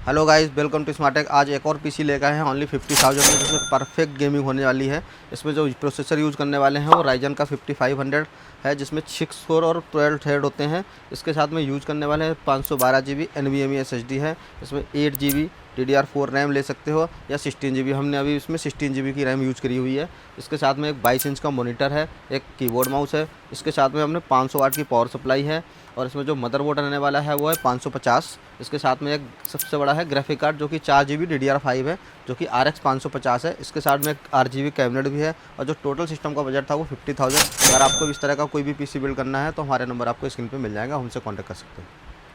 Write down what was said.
Hello guys, welcome to Smartech. आज एक और पीसी लेकर आए हैं ओनली 50,000 में, जिसमें परफेक्ट गेमिंग होने वाली है। इसमें जो प्रोसेसर यूज़ करने वाले हैं वो राइजन का 5500 है, जिसमें 6 कोर और 12 थ्रेड होते हैं। इसके साथ में यूज़ करने वाले हैं 512 GB NVMe SSD है। इसमें 8 GB DDR4 रैम ले सकते हो या 16 GB। हमने अभी इसमें 16 GB की रैम यूज़ करी हुई है। इसके साथ में एक 22 इंच का मॉनिटर है, एक कीबोर्ड माउस है। इसके साथ में हमने 500 वाट की पावर सप्लाई है और इसमें जो मदरबोर्ड रहने वाला है वो है 550। इसके साथ में एक सबसे बड़ा है ग्राफिक कार्ड जो कि 4 GB DDR5 है, जो कि RX 550 है। इसके साथ में एक RGB कैबिनेट भी है और जो टोटल सिस्टम का बजट था वो 50,000। अगर आपको इस तरह का कोई भी पीसी बिल्ड करना है तो हमारे नंबर आपको स्क्रीन पे मिल जाएगा, हमसे कॉन्टैक्ट कर सकते हैं।